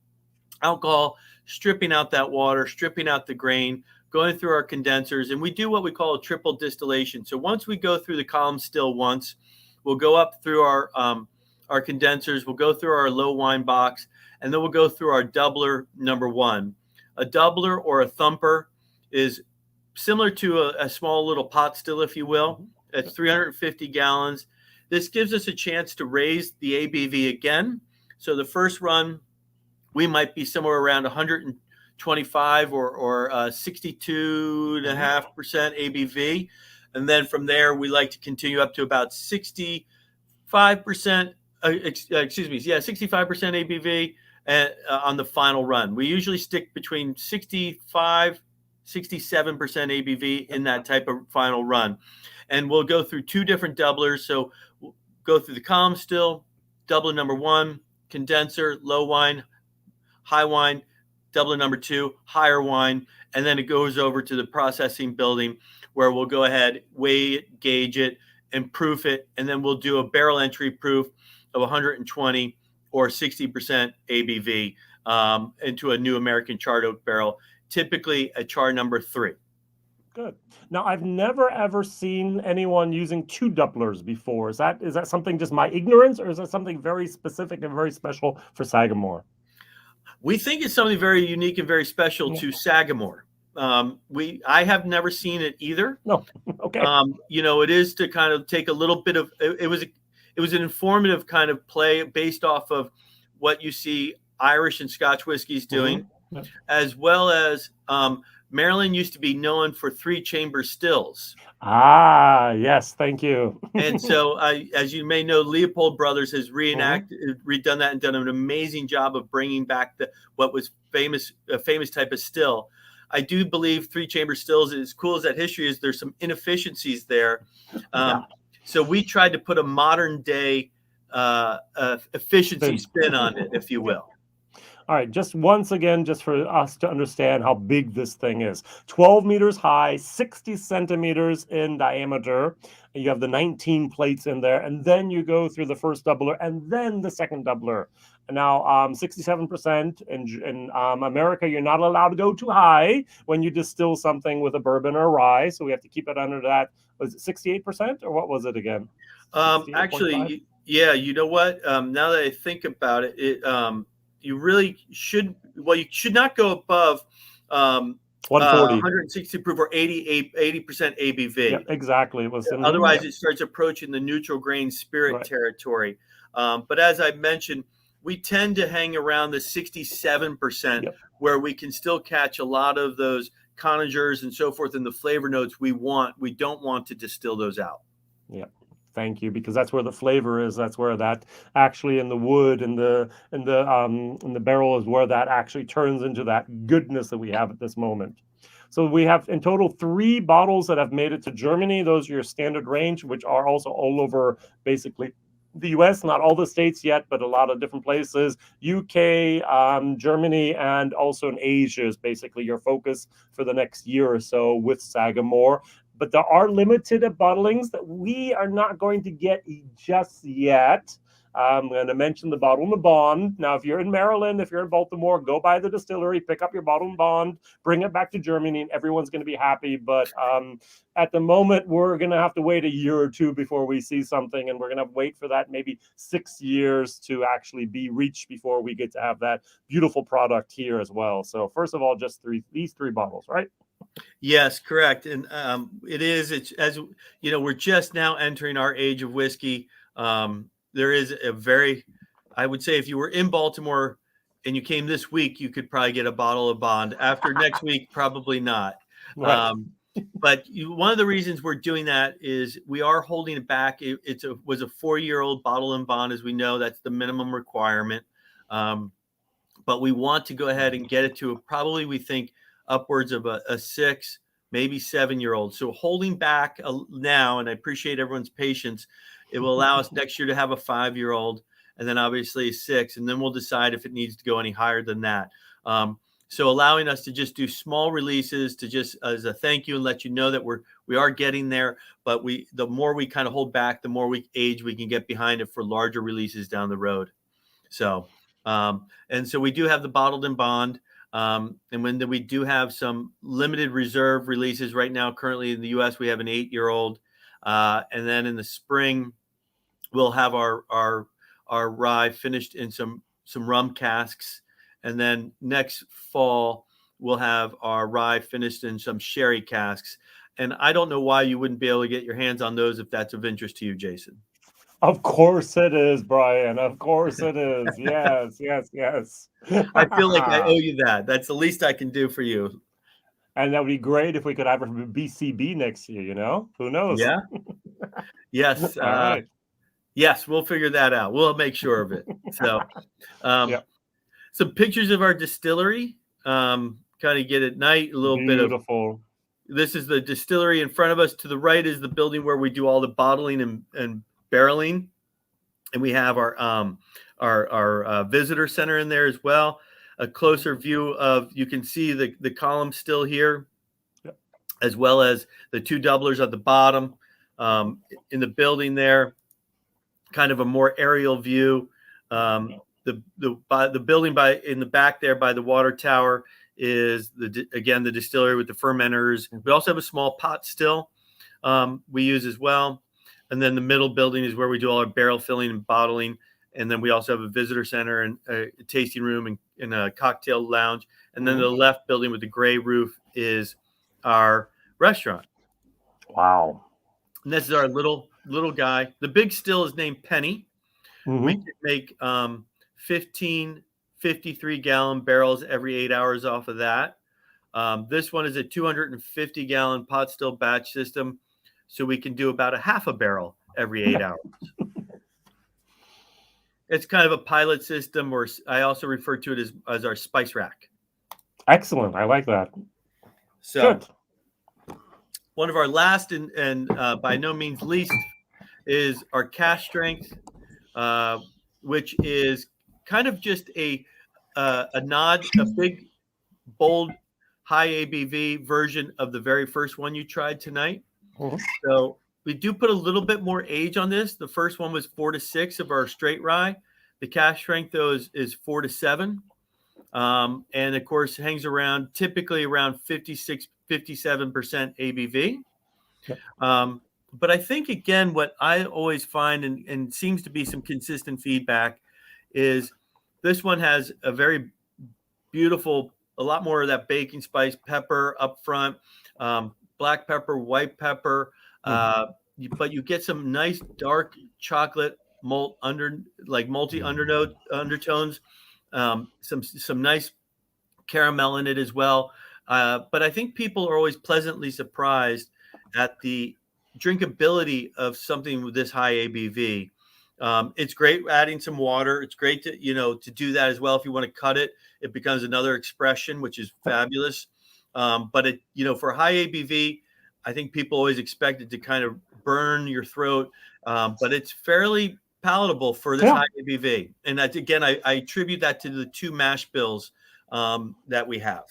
alcohol, stripping out that water, stripping out the grain, going through our condensers. And we do what we call a triple distillation. So once we go through the column still once, We'll go up through our condensers. We'll go through our low wine box, and then we'll go through our doubler number one. A doubler or a thumper is similar to a small little pot still, if you will. It's 350 gallons. This gives us a chance to raise the ABV again. So the first run, we might be somewhere around 125 or 62.5% ABV. And then from there, we like to continue up to about 65%, 65% ABV on the final run. We usually stick between 65, 67% ABV in that type of final run. And we'll go through two different doublers. So we'll go through the column still, doubler number one, condenser, low wine, high wine, doubler number two, higher wine, and then it goes over to the processing building where we'll go ahead, weigh it, gauge it, and proof it, and then we'll do a barrel entry proof of 120 or 60% ABV into a new American charred oak barrel, typically a char number 3. Good. Now, I've never ever seen anyone using two doublers before. Is that something just my ignorance, or is that something very specific and very special for Sagamore? We think it's something very unique and very special to Sagamore. I have never seen it either. No. Okay. It is to kind of take a little bit of it was an informative kind of play based off of what you see Irish and Scotch whiskeys doing, as well as Maryland used to be known for 3-chamber stills. Ah, yes, thank you. And so, as you may know, Leopold Brothers has redone that and done an amazing job of bringing back what was a famous type of still. I do believe 3-chamber stills, as cool as that history is, there's some inefficiencies there. So we tried to put a modern day efficiency spin on it, if you will. All right, just once again, just for us to understand how big this thing is. 12 meters high, 60 centimeters in diameter. You have the 19 plates in there, and then you go through the first doubler and then the second doubler. Now, 67% in America, you're not allowed to go too high when you distill something with a bourbon or rye, so we have to keep it under that. Was it 68%, or what was it again? Actually, yeah, you know what? Now that I think about it, you really should. Well, you should not go above 140, 160 proof or 80% ABV. Yeah, exactly. Otherwise, it starts approaching the neutral grain spirit territory. But as I mentioned, we tend to hang around the 67%, where we can still catch a lot of those conagers and so forth, and the flavor notes we want. We don't want to distill those out. Yeah. Thank you, because that's where the flavor is. That's where that actually in the wood and the barrel is where that actually turns into that goodness that we have at this moment. So we have in total 3 bottles that have made it to Germany. Those are your standard range, which are also all over basically the US, not all the states yet, but a lot of different places. UK, Germany, and also in Asia is basically your focus for the next year or so with Sagamore. But there are limited bottlings that we are not going to get just yet. I'm going to mention the bottle and bond. Now, if you're in Maryland, if you're in Baltimore, go by the distillery, pick up your bottle and bond, bring it back to Germany, and everyone's going to be happy. But at the moment, we're going to have to wait a year or two before we see something, and we're going to wait for that maybe 6 years to actually be reached before we get to have that beautiful product here as well. So first of all, just these 3 bottles, right? Yes, correct. And it's as you know, we're just now entering our age of whiskey. There is I would say if you were in Baltimore and you came this week, you could probably get a bottle of bond. After next week, probably not. Right. But one of the reasons we're doing that is we are holding it back. It was a 4-year-old bottle and bond, as we know. That's the minimum requirement. But we want to go ahead and get it to probably, we think, upwards of a 6, maybe 7-year-old. So holding back now, and I appreciate everyone's patience, it will allow us next year to have a 5-year-old, and then obviously a 6, and then we'll decide if it needs to go any higher than that. So allowing us to just do small releases to just as a thank you and let you know that we are getting there. But the more we kind of hold back, the more age we can get behind it for larger releases down the road. So and so we do have the bottled and bond. And when we do have some limited reserve releases right now, currently in the US, we have an 8-year-old. And then in the spring, we'll have our rye finished in some rum casks, and then next fall we'll have our rye finished in some sherry casks. And I don't know why you wouldn't be able to get your hands on those if that's of interest to you, Jason. Of course it is, Brian. Of course it is. Yes, yes, yes. I feel like I owe you that. That's the least I can do for you. And that would be great if we could have a BCB next year, Who knows? Yeah. Yes. All right. Yes, we'll figure that out. We'll make sure of it. So, Yep. some pictures of our distillery, kind of get at night, a little bit of. Beautiful. This is the distillery in front of us. To the right is the building where we do all the bottling and barreling, and we have our visitor center in there as well. A closer view of, you can see the column still here, Yep. as well as the two doublers at the bottom in the building there. Kind of a more aerial view. The building in the back there by the water tower is again the distillery with the fermenters. We also have a small pot still we use as well. And then the middle building is where we do all our barrel filling and bottling. And then we also have a visitor center and a tasting room and a cocktail lounge. And then the left building with the gray roof is our restaurant. Wow. And this is our little guy. The big still is named Penny. Mm-hmm. We can make 15 53-gallon barrels every 8 hours off of that. This one is a 250-gallon pot still batch system. So we can do about a half a barrel every 8 hours. It's kind of a pilot system, or I also refer to it as our spice rack. Excellent. I like that. So good. One of our last and by no means least is our Cask Strength, which is kind of just a nod, a big, bold, high ABV version of the very first one you tried tonight. Mm-hmm. So we do put a little bit more age on this. The first one was 4 to 6 of our straight rye. The Cask Strength, though, is 4 to 7. And, of course, hangs around typically around 56, 57% ABV. Yep. But I think, again, what I always find and seems to be some consistent feedback is this one has a very beautiful, a lot more of that baking spice pepper up front, black pepper, white pepper, but you get some nice dark chocolate malt malty undertones, some nice caramel in it as well. But I think people are always pleasantly surprised at the drinkability of something with this high ABV. It's great adding some water. It's great to do that as well. If you want to cut it, it becomes another expression, which is fabulous. But for high ABV, I think people always expect it to kind of burn your throat, but it's fairly palatable for this high ABV. And that, again, I attribute that to the 2 mash bills that we have.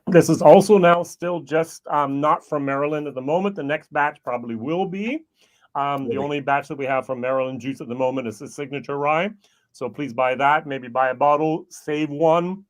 This is also now still just not from Maryland at the moment. The next batch probably will be. The only batch that we have from Maryland juice at the moment is the Signature Rye. So please buy that. Maybe buy a bottle, save one.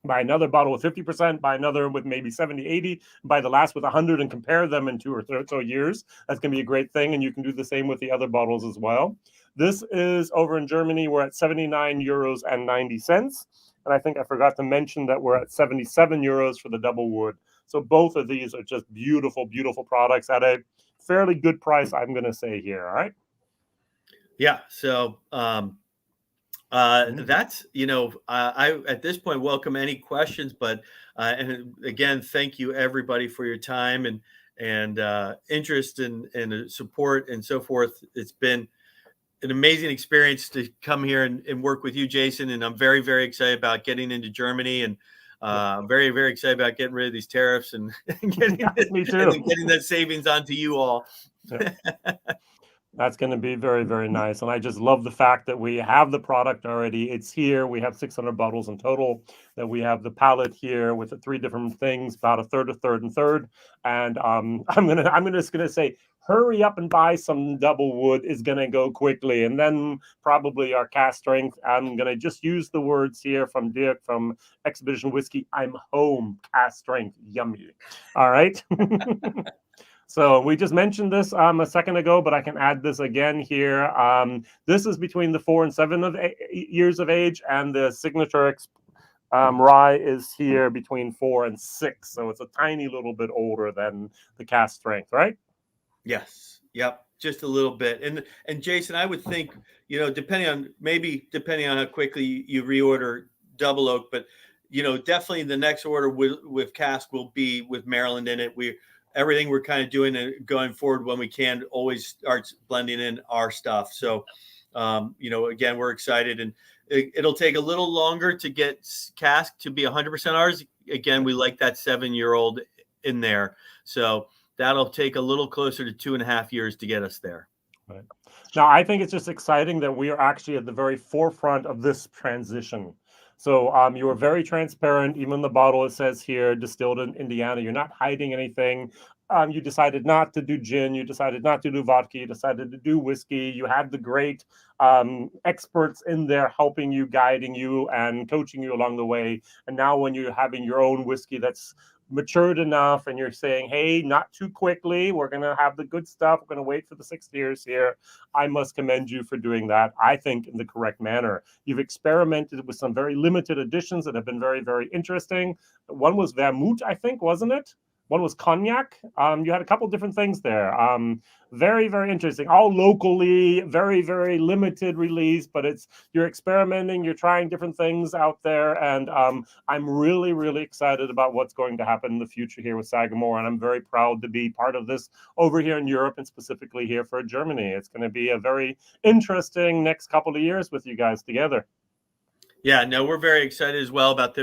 Buy another bottle with 50%, buy another with maybe 70, 80, buy the last with 100 and compare them in 2 or 3 or so years. That's going to be a great thing. And you can do the same with the other bottles as well. This is over in Germany. We're at 79 euros and 90 cents. And I think I forgot to mention that we're at 77 euros for the double wood. So both of these are just beautiful, beautiful products at a fairly good price, I'm going to say here. All right. Yeah. So, that's, I at this point welcome any questions, but and again, thank you everybody for your time and interest and support and so forth. It's been an amazing experience to come here and work with you, Jason, and I'm very, very excited about getting into Germany and very, very excited about getting rid of these tariffs and getting that savings onto you all. Yeah. That's going to be very, very nice. And I just love the fact that we have the product already. It's here. We have 600 bottles in total, that we have the palette here with the 3 different things, about a third, and third. And I'm just going to say, hurry up and buy some double wood. Is going to go quickly. And then probably our Cask Strength. I'm going to just use the words here from Dirk from Expedition Whiskey. I'm home. Cask Strength. Yummy. All right. So we just mentioned this a second ago, but I can add this again here. This is between the 4 and 7 years of age, and the signature rye is here between 4 and 6. So it's a tiny little bit older than the cask strength, right? Yes. Yep. Just a little bit. And Jason, I would think, depending on how quickly you reorder double oak, but definitely the next order with cask will be with Maryland in it. Everything we're kind of doing and going forward when we can always starts blending in our stuff. So, again, we're excited, and it'll take a little longer to get cask to be 100% ours. Again, we like that 7-year-old in there. So that'll take a little closer to 2.5 years to get us there. Right. Now, I think it's just exciting that we are actually at the very forefront of this transition. So you are very transparent. Even the bottle, it says here, distilled in Indiana. You're not hiding anything. You decided not to do gin. You decided not to do vodka. You decided to do whiskey. You had the great experts in there helping you, guiding you, and coaching you along the way. And now when you're having your own whiskey that's matured enough and you're saying, hey, not too quickly, we're going to have the good stuff, we're going to wait for the 6 years here, I must commend you for doing that, I think, in the correct manner. You've experimented with some very limited additions that have been very, very interesting. One was vermouth, I think, wasn't it? One was cognac. You had a couple different things there. Very, very interesting. All locally, very, very limited release, but you're experimenting, you're trying different things out there, and I'm really, really excited about what's going to happen in the future here with Sagamore, and I'm very proud to be part of this over here in Europe and specifically here for Germany. It's going to be a very interesting next couple of years with you guys together. Yeah, no, we're very excited as well about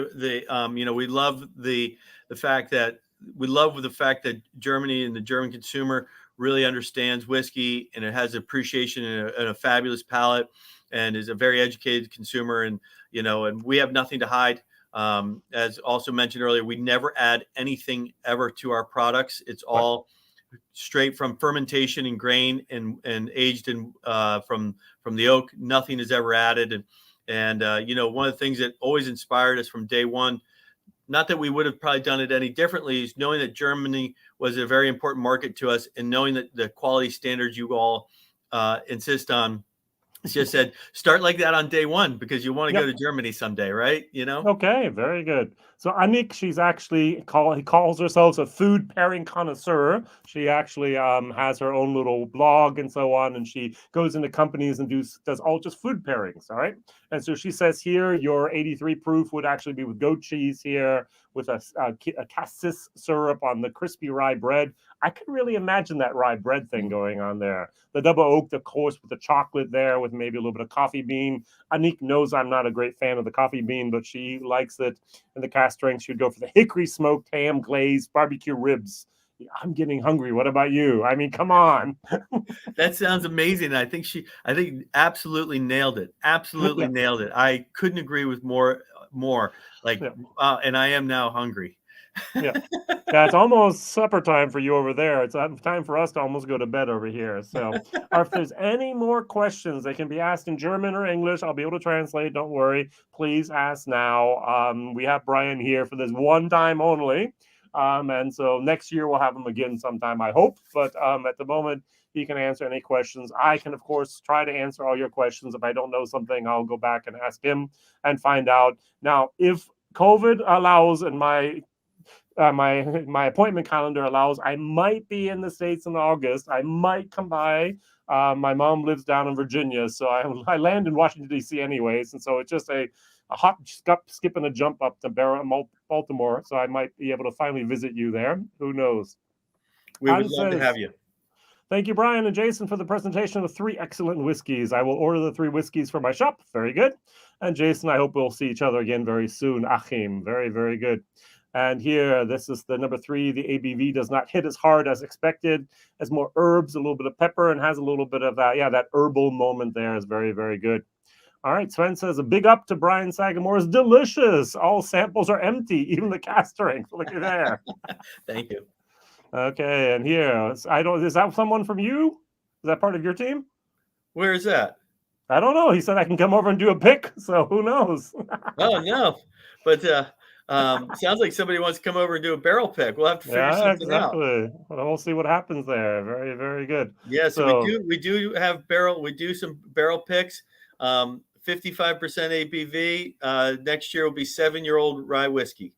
we love the fact that Germany and the German consumer really understands whiskey, and it has appreciation and a fabulous palate, and is a very educated consumer. And we have nothing to hide. As also mentioned earlier, we never add anything ever to our products. It's all straight from fermentation and grain and aged in from the oak. Nothing is ever added. And one of the things that always inspired us from day one, not that we would have probably done it any differently, is knowing that Germany was a very important market to us, and knowing that the quality standards you all insist on. It's just said, start like that on day one, because you want to go to Germany someday, right? Okay, very good. So Annick, she's actually calls herself a food pairing connoisseur. She actually has her own little blog and so on, and she goes into companies and does all just food pairings. All right, and so she says here your 83 proof would actually be with goat cheese here, with a cassis syrup on the crispy rye bread. I could really imagine that rye bread thing going on there. The double oak, of course, with the chocolate there, with maybe a little bit of coffee bean. Annick knows I'm not a great fan of the coffee bean, but she likes it. And the cask strength, she'd go for the hickory smoked ham glazed barbecue ribs. I'm getting hungry. What about you? I mean, come on. That sounds amazing. I think absolutely nailed it. Absolutely nailed it. I couldn't agree with more. And I am now hungry. Yeah, it's almost supper time for you over there. It's time for us to almost go to bed over here. So if there's any more questions, they can be asked in German or English. I'll be able to translate. Don't worry. Please ask now. We have Brian here for this one time only. And so next year we'll have him again sometime, I hope. But at the moment, he can answer any questions. I can, of course, try to answer all your questions. If I don't know something, I'll go back and ask him and find out. Now, if COVID allows and my appointment calendar allows, I might be in the States in August. I might come by. My mom lives down in Virginia, so I land in Washington, D.C. anyways. And so it's just a hop, skip, and a jump up to Baltimore. So I might be able to finally visit you there. Who knows? We would love to have you. Thank you, Brian and Jason, for the presentation of 3 excellent whiskeys. I will order the 3 whiskeys for my shop. Very good. And Jason, I hope we'll see each other again very soon. Achim, very, very good. And here, this is the number 3. The ABV does not hit as hard as expected. Has more herbs, a little bit of pepper, and has a little bit of that herbal moment there is very, very good. All right, Sven says, a big up to Brian Sagamore is delicious. All samples are empty, even the cask strength. Look at there. Thank you. Okay, and here, is that someone from you? Is that part of your team? Where is that? I don't know. He said I can come over and do a pick, so who knows? Oh, no. But Sounds like somebody wants to come over and do a barrel pick. We'll have to figure Yeah, something out. exactly. Well, we'll see what happens there. Very, very good. Yeah, so So, we do have we do some barrel picks. 55% ABV. Next year will be 7-year-old rye whiskey.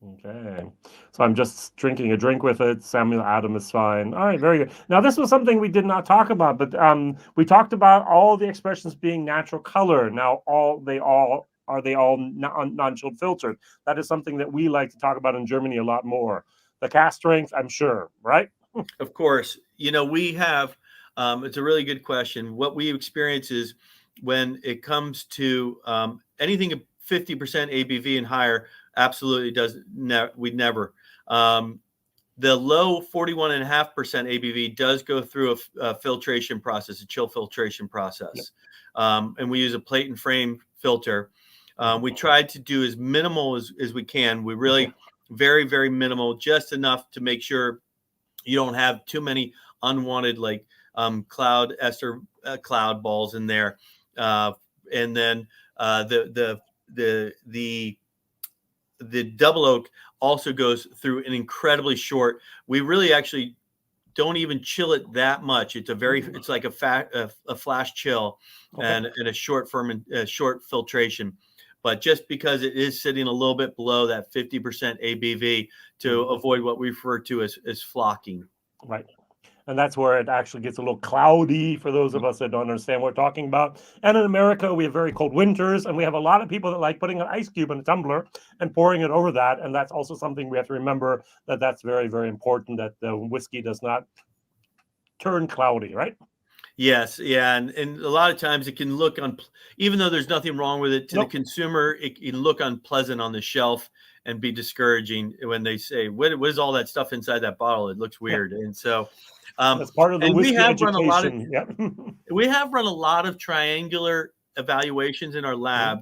okay. So I'm just drinking a drink with it. Samuel Adam is fine. All right, very good. Now, this was something we did not talk about, but we talked about all the expressions being natural color. Now, are they all non-chilled filtered? That is something that we like to talk about in Germany a lot more. The cask strength, I'm sure, right? Of course, we have. It's a really good question. What we experience is when it comes to anything 50% ABV and higher, absolutely we'd never. The low 41.5% ABV does go through a filtration process, a chill filtration process. Yep. And we use a plate and frame filter. We tried to do as minimal as we can. We really very, very minimal, just enough to make sure you don't have too many unwanted cloud balls in there. And then the double oak also goes through an incredibly short. We really actually don't even chill it that much. It's it's like a flash chill, okay, and a short short filtration. But just because it is sitting a little bit below that 50% ABV to avoid what we refer to as flocking. Right. And that's where it actually gets a little cloudy for those of us that don't understand what we're talking about. And in America, we have very cold winters, and we have a lot of people that like putting an ice cube in a tumbler and pouring it over that. And that's also something we have to remember, that that's very, very important, that the whiskey does not turn cloudy, right? Yes, yeah, and a lot of times it can look even though there's nothing wrong with it, to the consumer, it can look unpleasant on the shelf and be discouraging when they say, what is all that stuff inside that bottle? It looks weird. And so that's part of the whiskey education. We have run a lot of triangular evaluations in our lab,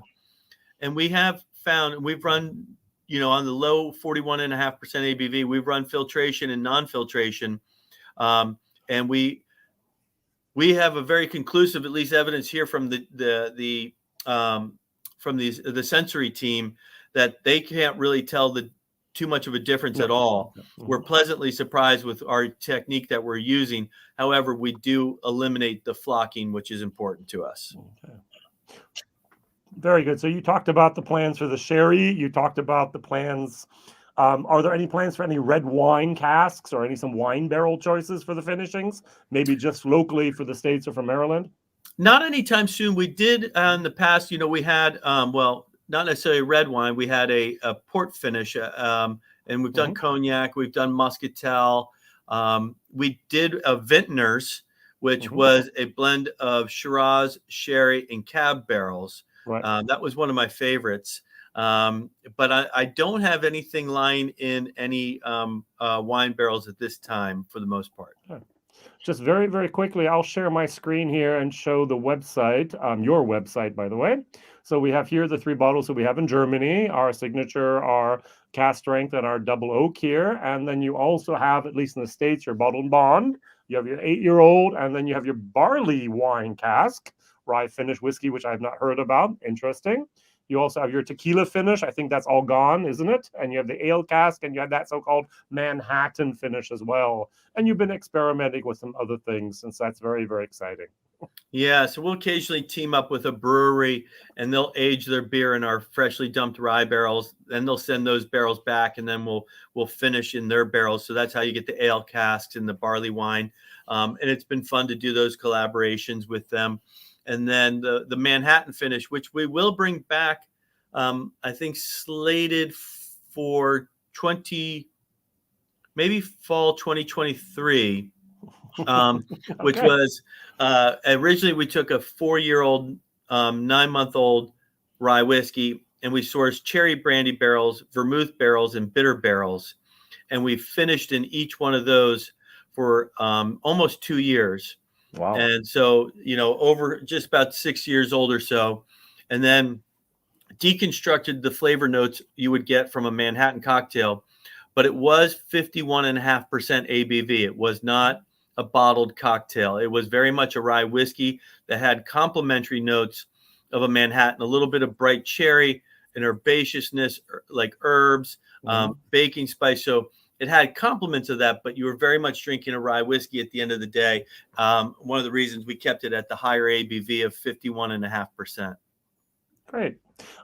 and we have found, we've run, on the low 41.5% ABV, we've run filtration and non-filtration, and we have a very conclusive, at least evidence here from the sensory team, that they can't really tell too much of a difference at all. We're pleasantly surprised with our technique that we're using. However, we do eliminate the flocking, which is important to us. Okay. Very good. So you talked about the plans for the sherry. You talked about the plans. Are there any plans for any red wine casks or some wine barrel choices for the finishings? Maybe just locally for the States or for Maryland? Not anytime soon. We did in the past, we had, not necessarily red wine. We had a port finish, and we've done cognac. We've done muscatel. We did a vintners, which was a blend of Shiraz, sherry, and cab barrels. Right. That was one of my favorites. But I don't have anything lying in any wine barrels at this time, for the most part. Okay. Just very, very quickly, I'll share my screen here and show the website, your website, by the way. So we have here the 3 bottles that we have in Germany, our signature, our cask strength, and our double oak here. And then you also have, at least in the States, your bottled bond. You have your 8-year-old, and then you have your barley wine cask, rye finish whiskey, which I've not heard about. Interesting. You also have your tequila finish. I think that's all gone, isn't it? And you have the ale cask, and you have that so-called Manhattan finish as well. And you've been experimenting with some other things, since that's very, very exciting. Yeah, so we'll occasionally team up with a brewery, and they'll age their beer in our freshly dumped rye barrels. Then they'll send those barrels back, and then we'll finish in their barrels. So that's how you get the ale casks and the barley wine. And it's been fun to do those collaborations with them. And then the Manhattan finish, which we will bring back, I think slated for maybe fall 2023, which was originally we took a 4-year-old, 9-month-old rye whiskey, and we sourced cherry brandy barrels, vermouth barrels, and bitter barrels. And we finished in each one of those for almost 2 years. Wow. And so, over just about 6 years old or so, and then deconstructed the flavor notes you would get from a Manhattan cocktail, but it was 51.5% ABV. It was not a bottled cocktail. It was very much a rye whiskey that had complementary notes of a Manhattan, a little bit of bright cherry an herbaceousness, like herbs, baking spice. So it had complements of that, but you were very much drinking a rye whiskey at the end of the day. One of the reasons we kept it at the higher ABV of 51.5%. Great.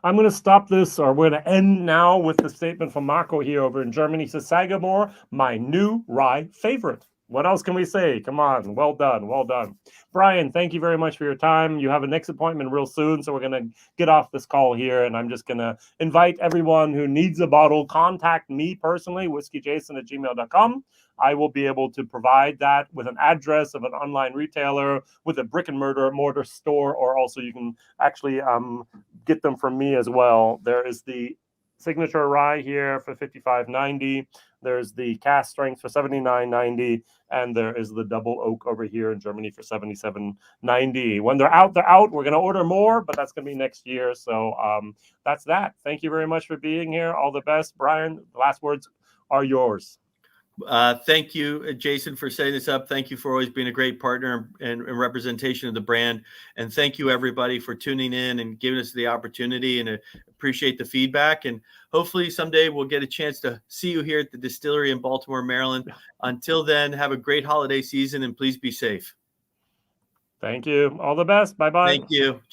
I'm going to stop this, or we're going to end now with the statement from Marco here over in Germany. He says, Sagamore, my new rye favorite. What else can we say? Come on. Well done. Well done. Brian, thank you very much for your time. You have a next appointment real soon, so we're going to get off this call here, and I'm just going to invite everyone who needs a bottle, contact me personally, WhiskyJason@gmail.com. I will be able to provide that with an address of an online retailer, with a brick and mortar store, or also you can actually get them from me as well. There is the Signature Rye here for $55.90. There's the Cask Strength for $79.90, and there is the Double Oak over here in Germany for $77.90. When they're out, they're out. We're going to order more, but that's going to be next year. So that's that. Thank you very much for being here. All the best. Brian, the last words are yours. Thank you, Jason, for setting this up. Thank you for always being a great partner and representation of the brand. And thank you, everybody, for tuning in and giving us the opportunity, and appreciate the feedback. And hopefully someday we'll get a chance to see you here at the distillery in Baltimore, Maryland. Until then, have a great holiday season, and please be safe. Thank you. All the best. Bye-bye. Thank you.